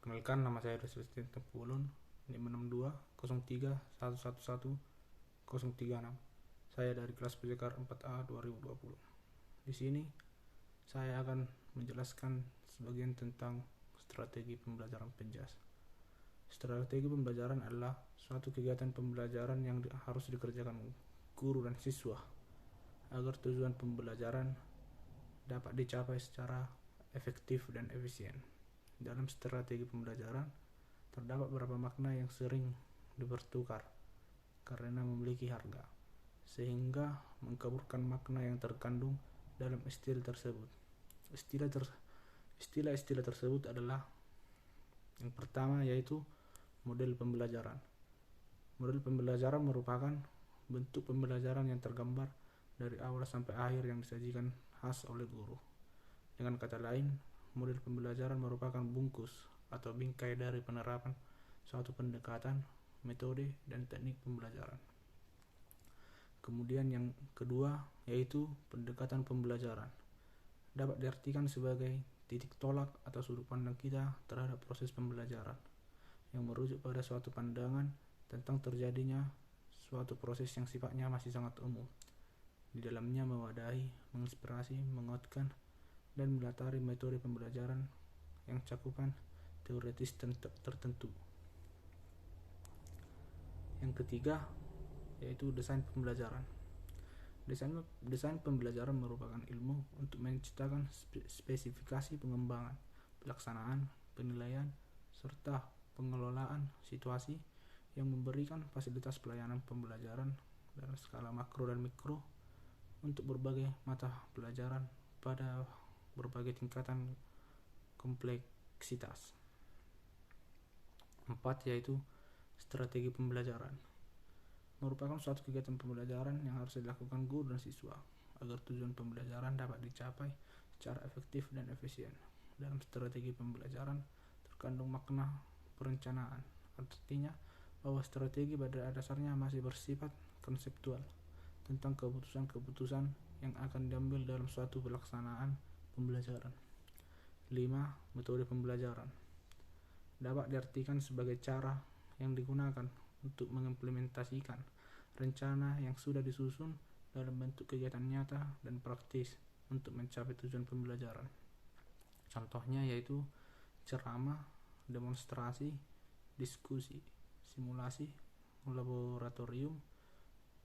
Perkenalkan, nama saya Rustin Tempulun, NIM 6203111036. Saya dari kelas Pejekar 4A 2020. Di sini saya akan menjelaskan sebagian tentang strategi pembelajaran penjas. Strategi pembelajaran adalah suatu kegiatan pembelajaran yang harus dikerjakan guru dan siswa agar tujuan pembelajaran dapat dicapai secara efektif dan efisien. Dalam strategi pembelajaran terdapat beberapa makna yang sering dipertukar karena memiliki harga, sehingga mengkaburkan makna yang terkandung dalam istilah tersebut. Istilah-istilah tersebut adalah yang pertama, yaitu model pembelajaran. Model pembelajaran merupakan bentuk pembelajaran yang tergambar dari awal sampai akhir yang disajikan khas oleh guru. Dengan kata lain, model pembelajaran merupakan bungkus atau bingkai dari penerapan suatu pendekatan, metode, dan teknik pembelajaran. Kemudian yang kedua, yaitu pendekatan pembelajaran. Dapat diartikan sebagai titik tolak atau sudut pandang kita terhadap proses pembelajaran yang merujuk pada suatu pandangan tentang terjadinya suatu proses yang sifatnya masih sangat umum. Di dalamnya mewadahi, menginspirasi, menguatkan, dan melatari metode pembelajaran yang cakupan teoretis tertentu. Yang ketiga, yaitu desain pembelajaran. Desain pembelajaran merupakan ilmu untuk menciptakan spesifikasi pengembangan, pelaksanaan, penilaian, serta pengelolaan situasi yang memberikan fasilitas pelayanan pembelajaran dalam skala makro dan mikro untuk berbagai mata pelajaran pada berbagai tingkatan kompleksitas. 4. Yaitu strategi pembelajaran. Merupakan suatu kegiatan pembelajaran yang harus dilakukan guru dan siswa agar tujuan pembelajaran dapat dicapai secara efektif dan efisien. Dalam strategi pembelajaran terkandung makna perencanaan, artinya bahwa strategi pada dasarnya masih bersifat konseptual tentang keputusan-keputusan yang akan diambil dalam suatu pelaksanaan pembelajaran. 5. Metode pembelajaran dapat diartikan sebagai cara yang digunakan untuk mengimplementasikan rencana yang sudah disusun dalam bentuk kegiatan nyata dan praktis untuk mencapai tujuan pembelajaran. Contohnya yaitu ceramah, demonstrasi, diskusi, simulasi, laboratorium,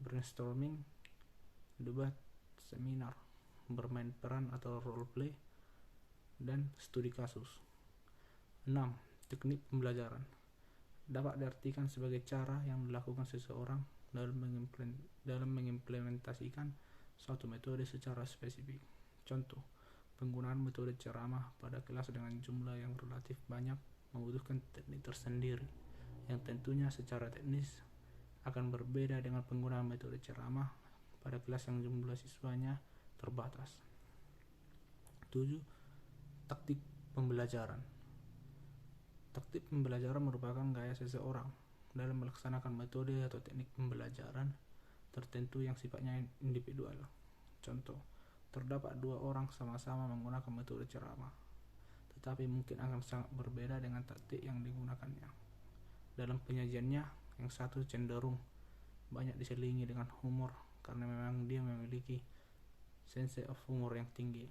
brainstorming, debat, seminar, bermain peran atau role play, dan studi kasus. 6. Teknik pembelajaran dapat diartikan sebagai cara yang dilakukan seseorang dalam mengimplementasikan suatu metode secara spesifik. Contoh, penggunaan metode ceramah pada kelas dengan jumlah yang relatif banyak membutuhkan teknik tersendiri yang tentunya secara teknis akan berbeda dengan penggunaan metode ceramah pada kelas yang jumlah siswanya terbatas. 7. Taktik pembelajaran. Taktik pembelajaran merupakan gaya seseorang dalam melaksanakan metode atau teknik pembelajaran tertentu yang sifatnya individual. Contoh, terdapat 2 orang sama-sama menggunakan metode ceramah, tetapi mungkin akan sangat berbeda dengan taktik yang digunakannya. Dalam penyajiannya, yang satu cenderung banyak diselingi dengan humor karena memang dia memiliki sense of humor yang tinggi.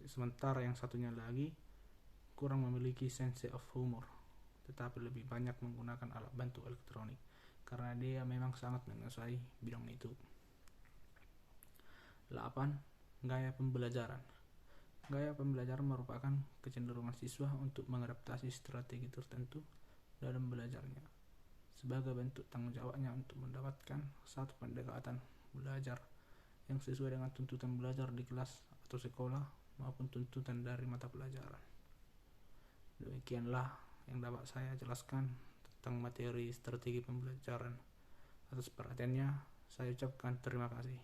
Sementara yang satunya lagi kurang memiliki sense of humor, tetapi lebih banyak menggunakan alat bantu elektronik karena dia memang sangat menguasai bidang itu. 8. Gaya pembelajaran. Gaya pembelajaran merupakan kecenderungan siswa untuk mengadaptasi strategi tertentu dalam belajarnya sebagai bentuk tanggung jawabnya untuk mendapatkan satu pendekatan belajar yang sesuai dengan tuntutan belajar di kelas atau sekolah maupun tuntutan dari mata pelajaran. Demikianlah yang dapat saya jelaskan tentang materi strategi pembelajaran. Atas perhatiannya, saya ucapkan terima kasih.